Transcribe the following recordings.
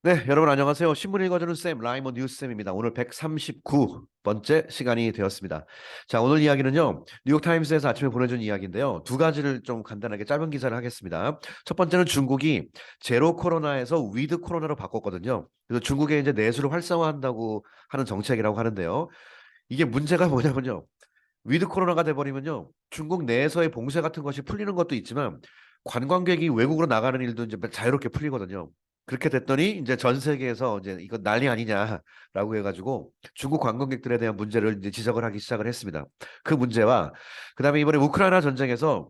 네, 여러분 안녕하세요. 신문 읽어주는 쌤, 라이머 뉴스쌤입니다. 오늘 139번째 시간이 되었습니다. 자, 오늘 이야기는요, 뉴욕타임스에서 아침에 보내준 이야기인데요. 두 가지를 좀 간단하게 짧은 기사를 하겠습니다. 첫 번째는 중국이 제로 코로나에서 위드 코로나로 바꿨거든요. 그래서 중국에 이제 내수를 활성화한다고 하는 정책이라고 하는데요. 이게 문제가 뭐냐면요. 위드 코로나가 돼버리면요. 중국 내에서의 봉쇄 같은 것이 풀리는 것도 있지만 관광객이 외국으로 나가는 일도 이제 자유롭게 풀리거든요. 그렇게 됐더니 이제 전 세계에서 이제 이거 난리 아니냐라고 해가지고 중국 관광객들에 대한 문제를 이제 지적을 하기 시작을 했습니다. 그 문제와 그다음에 이번에 우크라이나 전쟁에서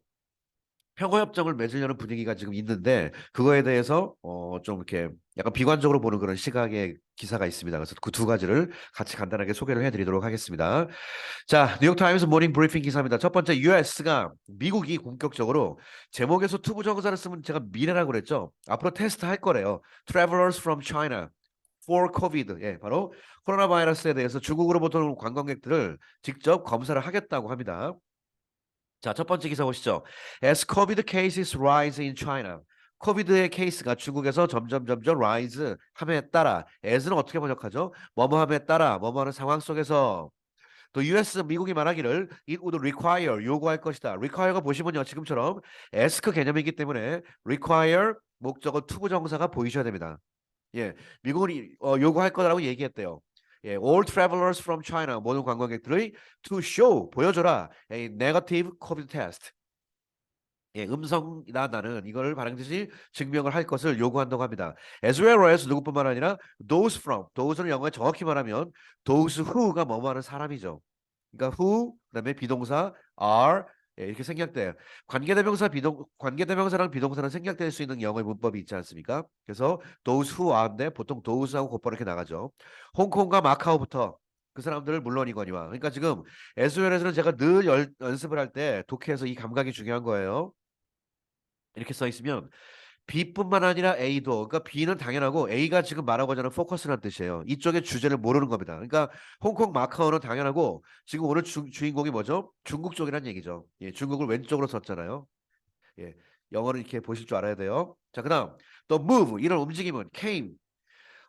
평화협정을 맺으려는 분위기가 지금 있는데 그거에 대해서 좀 이렇게 약간 비관적으로 보는 그런 시각의 기사가 있습니다. 그래서 그 두 가지를 같이 간단하게 소개를 해드리도록 하겠습니다. 자, 뉴욕타임스 모닝 브리핑 기사입니다. 첫 번째, US가 미국이 본격적으로 제목에서 투부 정사를 쓰면 제가 미래라고 그랬죠. 앞으로 테스트 할 거래요. Travelers from China for COVID. 예, 바로 코로나 바이러스에 대해서 중국으로부터 온 관광객들을 직접 검사를 하겠다고 합니다. 자, 첫 번째 기사 보시죠. As COVID cases rise in China. 코비드의 케이스가 중국에서 점점 rise 함에 따라 as는 어떻게 번역하죠? 뭐뭐함에 따라 뭐뭐하는 상황 속에서 또 US 미국이 말하기를 it would require 요구할 것이다. require가 보시면요 지금처럼 ask 개념이기 때문에 require 목적어 투부 정사가 보이셔야 됩니다. 예, 미국은 요구할 거라고 얘기했대요. 예, all travelers from China 모든 관광객들의 to show 보여줘라 a negative COVID test. 예, 음성이다 나는 이걸 반드시 증명을 할 것을 요구한다고 합니다. As well as 누구뿐만 아니라 those from those는 영어에 정확히 말하면 those who가 뭐뭐 하는 사람이죠. 그러니까 who 그다음에 비동사 are 예, 이렇게 생략돼요. 관계대명사랑 비동사는 생략될 수 있는 영어의 문법이 있지 않습니까? 그래서 those who are인데 보통 those하고 곧바로 이렇게 나가죠. 홍콩과 마카오부터 그 사람들을 물론이거니와. 그러니까 지금 에스웰에서는 제가 늘 연습을 할 때 독해에서 이 감각이 중요한 거예요. 이렇게 써 있으면 B뿐만 아니라 A도 그러니까 B는 당연하고 A가 지금 말하고자 하는 포커스라는 뜻이에요. 이쪽의 주제를 모르는 겁니다. 그러니까 홍콩 마카오는 당연하고 지금 오늘 주인공이 뭐죠? 중국 쪽이란 얘기죠. 예, 중국을 왼쪽으로 썼잖아요. 예, 영어를 이렇게 보실 줄 알아야 돼요. 자, 그다음 또 move 이런 움직임은 came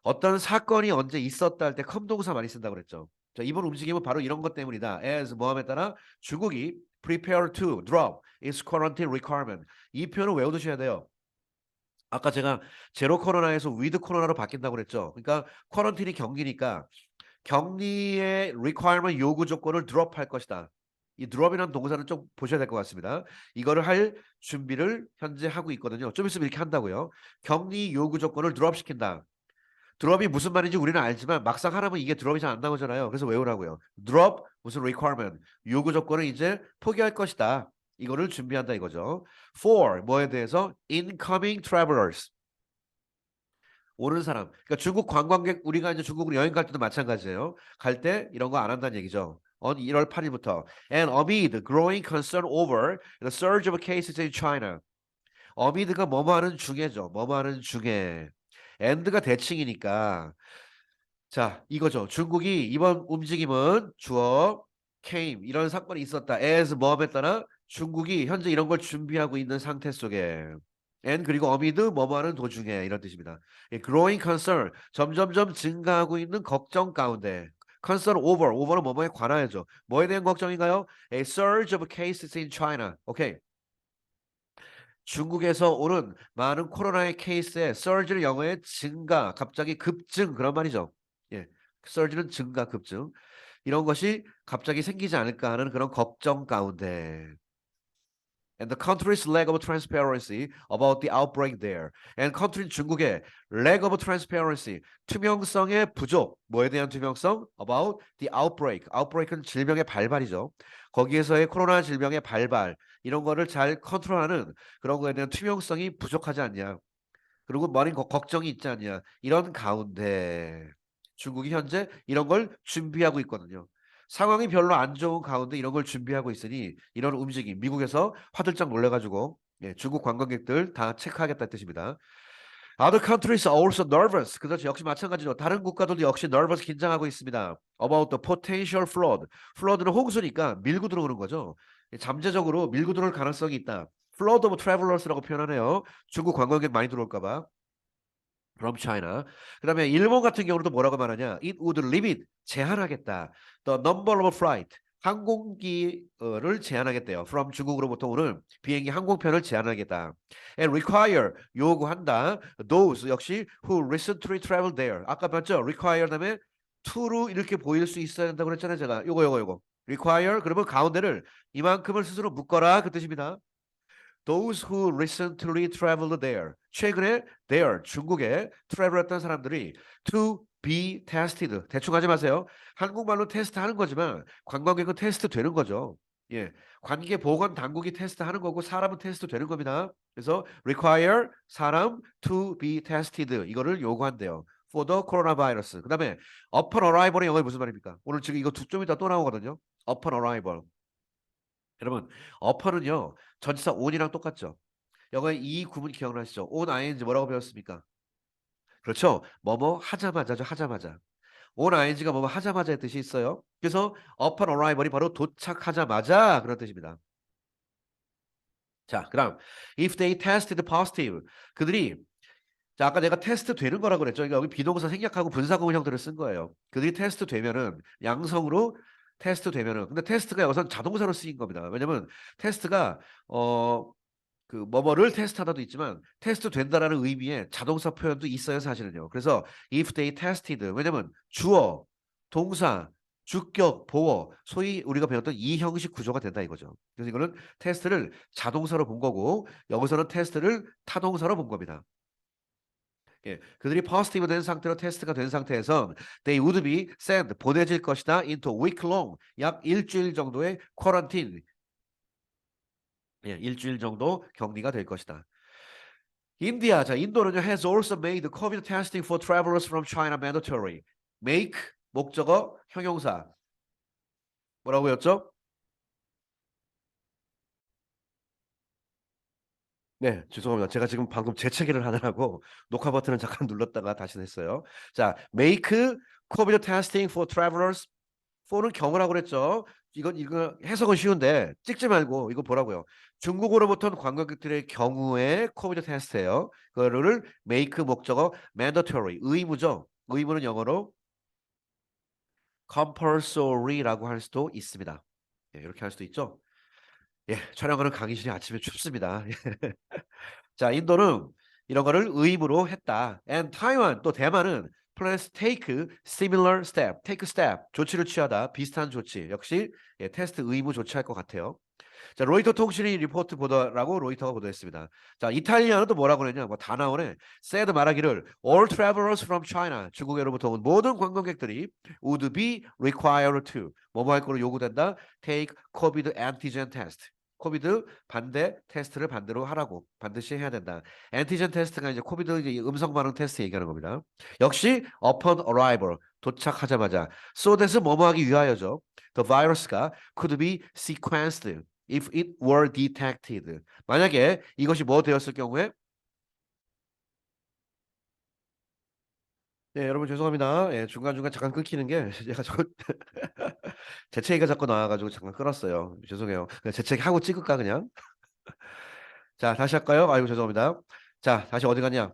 어떤 사건이 언제 있었다 할 때 come 동사 많이 쓴다고 그랬죠. 자, 이번 움직임은 바로 이런 것 때문이다. as 뭐함에 따라 중국이 prepare to drop its quarantine requirement 이 표현을 외워두셔야 돼요. 아까 제가 제로 코로나에서 위드 코로나로 바뀐다고 그랬죠. 그러니까 쿼런틴이 격리니까 격리의 requirement 요구 조건을 드롭할 것이다. 이 드롭이라는 동사는 좀 보셔야 될 것 같습니다. 이거를 할 준비를 현재 하고 있거든요. 좀 있으면 이렇게 한다고요. 격리 요구 조건을 드롭시킨다. 드롭이 무슨 말인지 우리는 알지만 막상 하라면 이게 드롭이 잘 안 나오잖아요. 그래서 외우라고요. 드롭 무슨 requirement 요구 조건을 이제 포기할 것이다. 이거를 준비한다 이거죠. For 뭐에 대해서 incoming travelers 오는 사람. 그러니까 중국 관광객 우리가 이제 중국으로 여행 갈 때도 마찬가지예요. 갈 때 이런 거 안 한다는 얘기죠. on 1월 8일부터 and amid growing concern over the surge of cases in China. amid가 뭐뭐 하는 중에죠. 뭐뭐 하는 중에 and가 대칭이니까 자, 이거죠. 중국이 이번 움직임은 주어 came 이런 사건이 있었다. as 뭐에 따라 중국이 현재 이런 걸 준비하고 있는 상태 속에 and 그리고 amid 뭐뭐 하는 도중에 이런 뜻입니다. 예, growing concern 점점점 증가하고 있는 걱정 가운데 concern over는 뭐뭐에 관하여죠. 뭐에 대한 걱정인가요? A surge of cases in China. 오케이. 중국에서 오는 많은 코로나의 케이스의 surge는 영어의 증가, 갑자기 급증 그런 말이죠. 예, surge는 증가, 급증 이런 것이 갑자기 생기지 않을까 하는 그런 걱정 가운데. And the country's lack of transparency about the outbreak there. And country 중국의 lack of transparency 투명성의 부족. 뭐에 대한 투명성? About the outbreak. outbreak은 질병의 발발이죠. 거기에서의 코로나 질병의 발발 이런 거를 잘 컨트롤하는 그런 거에 대한 투명성이 부족하지 않냐. 그리고 많은 걱정이 있지 않냐. 이런 가운데 중국이 현재 이런 걸 준비하고 있거든요. 상황이 별로 안 좋은 가운데 이런 걸 준비하고 있으니 이런 움직임 미국에서 화들짝 놀래가지고 예, 중국 관광객들 다 체크하겠다는 뜻입니다. Other countries are also nervous. 그렇죠. 역시 마찬가지로 다른 국가들도 역시 nervous 긴장하고 있습니다. About the potential flood. flood는 홍수니까 밀고 들어오는 거죠. 예, 잠재적으로 밀고 들어올 가능성이 있다. flood of travelers라고 표현하네요. 중국 관광객 많이 들어올까 봐. from China. 그다음에 일본 같은 경우도 뭐라고 말하냐? It would limit 제한하겠다. The number of flight 항공기를 제한하겠대요. From 중국으로부터 오는 비행기 항공편을 제한하겠다. And require 요구한다. Those 역시 who recently traveled there. 아까 봤죠? require 다음에 to로 이렇게 보일 수 있어야 된다고 그랬잖아요. 제가 요거. require 그러면 가운데를 이만큼을 스스로 묶어라 그 뜻입니다. Those who recently traveled there. 최근에 there 중국에 travel했던 사람들이 to be tested. 대충 하지 마세요. 한국말로 테스트 하는 거지만 관광객은 테스트 되는 거죠. 예. 관계 보건 당국이 테스트 하는 거고 사람은 테스트 되는 겁니다. 그래서 require 사람 to be tested 이거를 요구한대요. for the coronavirus. 그다음에 upon arrival의 영어에 무슨 말입니까? 오늘 지금 이거 좀 이따 또 나오거든요. upon arrival. 여러분, upon은요. 전치사 on이랑 똑같죠. 영어의 이 구문 기억나시죠? on ing 뭐라고 배웠습니까? 그렇죠. 뭐뭐 하자마자죠. 하자마자. on ing가 뭐뭐 하자마자의 뜻이 있어요. 그래서 upon arrival이 바로 도착하자마자 그런 뜻입니다. 자, 그다음 if they tested positive 그들이 자, 아까 내가 테스트 되는 거라고 그랬죠. 그러니까 여기 비동사 생략하고 분사구문 형태를 쓴 거예요. 그들이 테스트 되면은 양성으로 테스트 되면은 근데 테스트가 여기서 자동사로 쓰인 겁니다. 왜냐면 테스트가 그 뭐뭐를 테스트하다도 있지만 테스트 된다라는 의미의 자동사 표현도 있어요, 사실은요. 그래서 if they tested 왜냐면 주어, 동사, 주격, 보어, 소위 우리가 배웠던 이 형식 구조가 된다 이거죠. 그래서 이거는 테스트를 자동사로 본 거고 여기서는 테스트를 타동사로 본 겁니다. 예, 그들이 포지티브 된 상태로 테스트가 된 상태에선 they would be sent 보내질 것이다 into week long 약 일주일 정도의 쿼런틴 예, 일주일 정도 격리가 될 것이다. 인디아 자 인도는요 has also made COVID testing for travelers from China mandatory. make 목적어 형용사 뭐라고 했죠? 네, 죄송합니다. 제가 지금 방금 재채기를 하느라고 녹화 버튼을 잠깐 눌렀다가 다시 했어요. 자, make COVID testing for travelers for는 경우라고 그랬죠. 이거 해석은 쉬운데 찍지 말고 이거 보라고요. 중국으로부터 온 관광객들의 경우에 코비드 테스트예요. 그거를 make 목적어 mandatory 의무죠. 의무는 영어로 compulsory라고 할 수도 있습니다. 예, 이렇게 할 수도 있죠. 예, 촬영하는 강의실이 아침에 춥습니다. 자, 인도는 이런 거를 의무로 했다. And Taiwan 또 대만은 plans take similar step, take step 조치를 취하다 비슷한 조치 역시 예, 테스트 의무 조치할 것 같아요. 자, 로이터 통신이 리포트 보도라고 로이터가 보도했습니다. 자, 이탈리아는 또 뭐라고 그랬냐? 뭐 다 나오네. said 말하기를 all travelers from China 중국으로부터 온 모든 관광객들이 would be required to 뭐뭐 할 거로 요구된다. take COVID antigen test. 코비드 반대 테스트를 반대로 하라고 반드시 해야 된다. 엔티젠 테스트가 이제 코비드 이제 음성 반응 테스트 얘기하는 겁니다. 역시 upon arrival 도착하자마자 so that 뭐뭐 하기 위하여죠. The virus가 could be sequenced if it were detected. 만약에 이것이 뭐 되었을 경우에 네, 여러분 죄송합니다. 예, 중간중간 잠깐 끊기는 게 제가 저 재채기가 자꾸 나와가지고 잠깐 끊었어요. 죄송해요. 그냥 재채기하고 찍을까 그냥? 자, 다시 할까요? 아이고 죄송합니다. 자, 다시 어디 갔냐?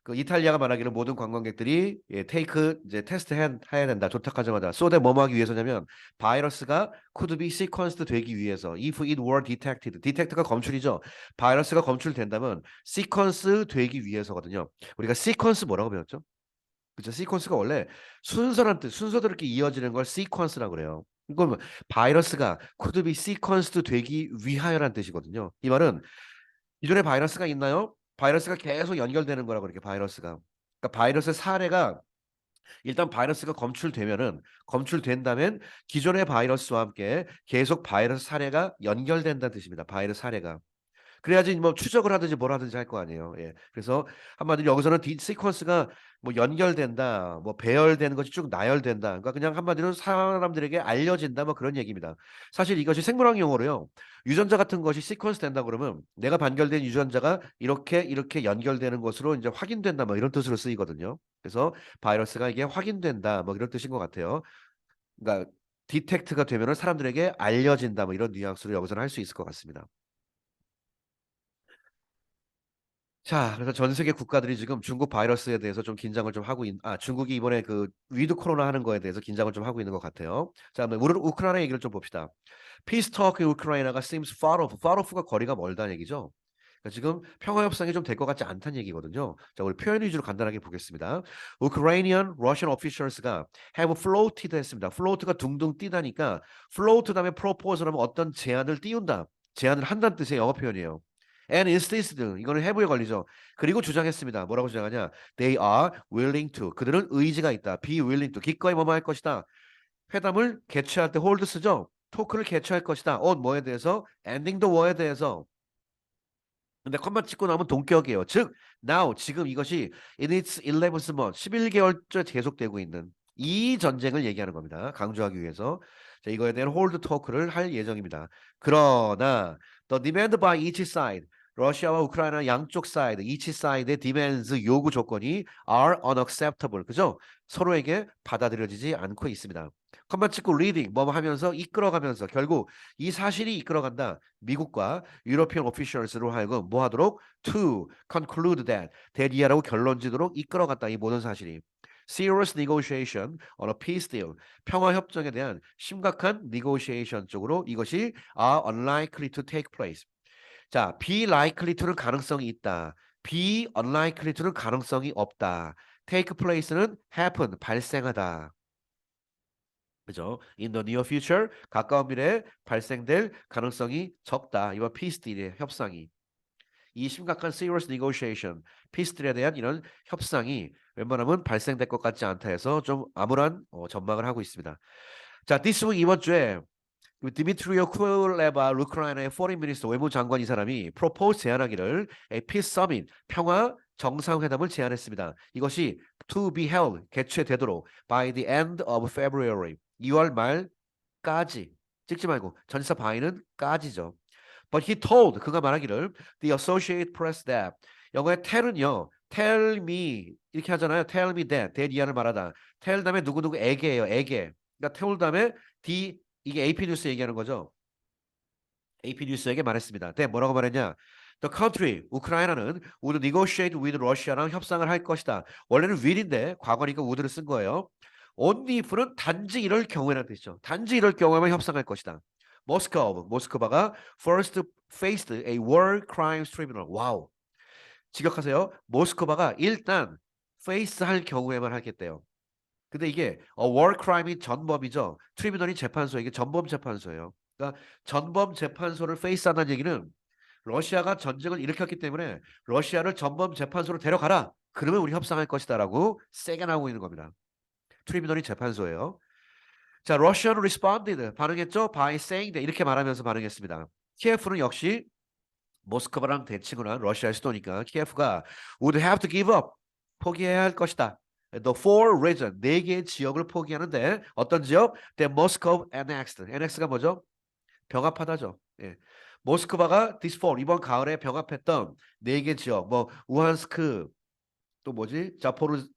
그 이탈리아가 말하기를 모든 관광객들이 예, 테이크 이제 테스트 해야 된다. 도착하자마자. so that 뭐뭐 하기 위해서냐면 바이러스가 could be sequenced 되기 위해서 if it were detected. detect가 검출이죠. 바이러스가 검출된다면 sequence 되기 위해서거든요. 우리가 sequence 뭐라고 배웠죠? 그죠? 시퀀스가 원래 순서란 뜻, 순서대로 이렇게 이어지는 걸 시퀀스라고 그래요. 이건 뭐 바이러스가 could be sequenced 되기 위하여란 뜻이거든요. 이 말은 기존에 바이러스가 있나요? 바이러스가 계속 연결되는 거라고 이렇게 바이러스가. 그러니까 바이러스 사례가 일단 바이러스가 검출된다면 기존의 바이러스와 함께 계속 바이러스 사례가 연결된다는 뜻입니다. 바이러스 사례가. 그래야지 뭐 추적을 하든지 뭘 하든지 할 거 아니에요. 예. 그래서 한마디로 여기서는 시퀀스가 뭐 연결된다, 뭐 배열되는 것이 쭉 나열된다. 그러니까 그냥 한마디로 사람들에게 알려진다, 뭐 그런 얘기입니다. 사실 이것이 생물학 용어로요. 유전자 같은 것이 시퀀스 된다 그러면 내가 반결된 유전자가 이렇게 연결되는 것으로 이제 확인된다, 뭐 이런 뜻으로 쓰이거든요. 그래서 바이러스가 이게 확인된다, 뭐 이런 뜻인 것 같아요. 그러니까 디텍트가 되면은 사람들에게 알려진다, 뭐 이런 뉘앙스로 여기서는 할 수 있을 것 같습니다. 자, 그래서 전 세계 국가들이 지금 중국 바이러스에 대해서 좀 긴장을 좀 하고 중국이 이번에 그 위드 코로나 하는 거에 대해서 긴장을 좀 하고 있는 것 같아요. 자, 그럼 우리 우크라이나 얘기를 좀 봅시다. Peace talk in Ukraine가 seems far off. far off가 거리가 멀다는 얘기죠. 그러니까 지금 평화 협상이 좀 될 것 같지 않다는 얘기거든요. 자, 우리 표현 위주로 간단하게 보겠습니다. Ukrainian, Russian officials가 have floated 했습니다. float가 둥둥 뛰다니까 float 다음에 propose 하면 어떤 제안을 띄운다. 제안을 한다는 뜻의 영어 표현이에요. And insisted 이거는 have에 걸리죠. 그리고 주장했습니다. 뭐라고 주장하냐? They are willing to 그들은 의지가 있다. Be willing to 기꺼이 뭐뭐 할 것이다. 회담을 개최할 때 hold 쓰죠. 토크를 개최할 것이다. on 뭐에 대해서 ending the war에 대해서 근데 컴마 찍고 나오면 동격이에요. 즉, now 지금 이것이 in its 11th month 11개월째 계속되고 있는 이 전쟁을 얘기하는 겁니다. 강조하기 위해서. 자, 이거에 대한 홀드 토크를 할 예정입니다. 그러나 the demand by each side 러시아와 우크라이나 양쪽 사이드, each side의 demands 요구 조건이 are unacceptable. 그죠? 서로에게 받아들여지지 않고 있습니다. 컴마 찍고 reading 뭐 하면서 이끌어가면서 결국 이 사실이 이끌어간다. 미국과 유로피언 오피셜스로 하여금 뭐 하도록 to conclude that 대리하라고 결론지도록 이끌어갔다. 이 모든 사실이 serious negotiation on a peace deal 평화 협정에 대한 심각한 negotiation 쪽으로 이것이 are unlikely to take place. 자, be likely to는 가능성이 있다. be unlikely to는 가능성이 없다. take place는 happen 발생하다. 그죠? In the near future, 가까운 미래에 발생될 가능성이 적다. 이번 peace deal의 협상이. 이 심각한 serious negotiation, peace deal에 대한 이런 협상이 웬만하면 발생될 것 같지 않다 해서 좀 암울한 전망을 하고 있습니다. 자, this week 이번 주에 디미트리오 쿨레바 우크라이나의 foreign minister 외무장관 이 사람이 propose 제안하기를 a peace summit 평화 정상회담을 제안했습니다. 이것이 to be held 개최되도록 by the end of February 2월 말까지 찍지 말고 전치사 by는 까지죠. But he told 그가 말하기를 the Associated Press that 영어의 tell은요 tell me 이렇게 하잖아요. tell me that 이하를 말하다. tell 다음에 누구누구에게예요. 에게. 그러니까 told 다음에 the 이게 AP 뉴스 얘기하는 거죠. AP 뉴스에게 말했습니다. 네, 뭐라고 말했냐? The country, 우크라이나는 would negotiate with Russia랑 협상을 할 것이다. 원래는 will인데 과거니까 would를 쓴 거예요. only if는 단지 이럴 경우에라는 뜻이죠. 단지 이럴 경우에만 협상할 것이다. 모스크바가 first faced a war crimes tribunal. 와우. 직역하세요. 모스크바가 일단 face 할 경우에만 하겠대요. 근데 이게 war crime이 전범이죠. 트리뷰널이 재판소 이게 전범 재판소예요. 그러니까 전범 재판소를 페이스한다는 얘기는 러시아가 전쟁을 일으켰기 때문에 러시아를 전범 재판소로 데려가라. 그러면 우리 협상할 것이다라고 세게 나오고 있는 겁니다. 트리뷰널이 재판소예요. 자, Russian responded 반응했죠. By saying that 이렇게 말하면서 반응했습니다. 키예프는 역시 모스크바랑 대칭을 한 러시아의 수도니까 키예프가 would have to give up 포기해야 할 것이다. The four region 네 개의 지역을 포기하는데 어떤 지역? The Moscow annexed. annex가 뭐죠? 병합하다죠. 예. 모스크바가 this fall 이번 가을에 병합했던 네 개 지역 뭐 우한스크 또 뭐지?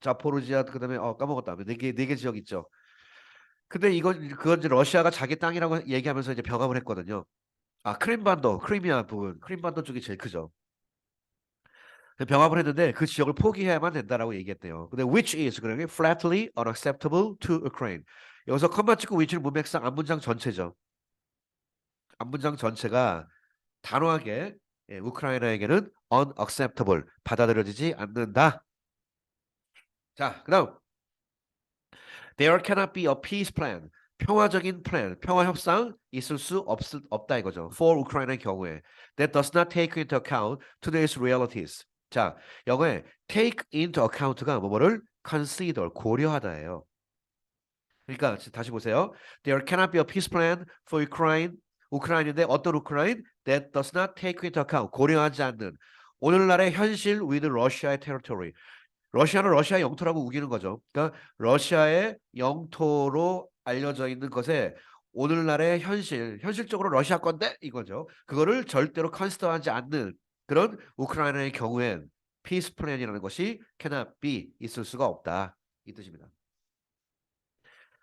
자포르지아 그다음에 까먹었다. 네 개 지역 있죠. 근데 그건 이제 러시아가 자기 땅이라고 얘기하면서 이제 병합을 했거든요. 크림반도, 크리미아 부분, 크림반도 쪽이 제일 크죠. 병합을 했는데 그 지역을 포기해야만 된다라고 얘기했대요. 근데 which is 그러니까 flatly unacceptable to Ukraine. 여기서 컴마 찍고 which는 문맥상 앞문장 전체죠. 앞문장 전체가 단호하게 우크라이나에게는 unacceptable 받아들여지지 않는다. 자, 그다음 there cannot be a peace plan. 평화적인 플랜, 평화 협상 있을 수 없다 이거죠. For 우크라이나의 경우에 that does not take into account today's realities. 자, 영어에 take into account가 뭐뭐를 consider 고려하다예요. 그러니까 다시 보세요. There cannot be a peace plan for Ukraine. 우크라이나인데 어떤 우크라인? That does not take into account 고려하지 않는 오늘날의 현실 with Russia의 territory. 러시아는 러시아 영토라고 우기는 거죠. 그러니까 러시아의 영토로 알려져 있는 것에 오늘날의 현실적으로 러시아 건데 이거죠. 그거를 절대로 컨시더하지 않는 그런 우크라이나의 경우엔 피스 플랜이라는 것이 cannot be 있을 수가 없다. 이 뜻입니다.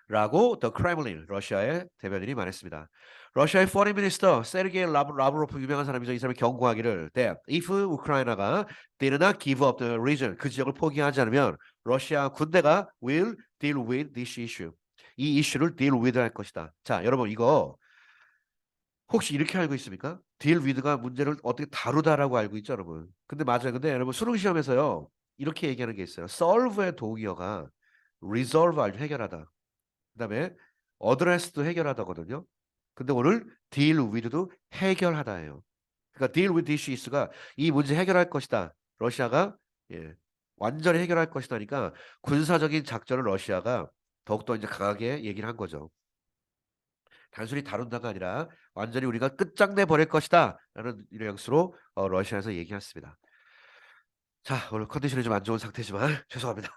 라고 더 크레물린 러시아의 대변인이 말했습니다. 러시아의 foreign minister 세르게이 라브로프 유명한 사람이죠. 이 사람이 경고하기를 that if 우크라이나가 did not give up the region 그 지역을 포기하지 않으면 러시아 군대가 will deal with this issue 이 이슈를 deal with 할 것이다. 자, 여러분 이거 혹시 이렇게 알고 있습니까? deal with가 문제를 어떻게 다루다라고 알고 있죠, 여러분. 근데 맞아요. 근데 여러분 수능 시험에서요 이렇게 얘기하는 게 있어요. solve의 동의어가 resolve 알죠, 해결하다. 그다음에 어드레스도 해결하다거든요. 근데 오늘 deal with도 해결하다예요. 그러니까 deal with issues가 이 문제 해결할 것이다. 러시아가 예, 완전히 해결할 것이다니까 군사적인 작전을 러시아가 더욱더 이제 강하게 얘기를 한 거죠. 단순히 다룬다가 아니라 완전히 우리가 끝장내 버릴 것이다라는 뉘앙스로 러시아에서 얘기했습니다. 자, 오늘 컨디션이 좀 안 좋은 상태지만 죄송합니다.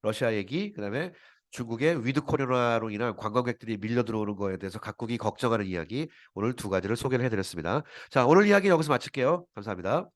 러시아 얘기, 그다음에 중국의 위드 코로나로 인한 관광객들이 밀려 들어오는 거에 대해서 각국이 걱정하는 이야기 오늘 두 가지를 소개를 해드렸습니다. 자, 오늘 이야기 여기서 마칠게요. 감사합니다.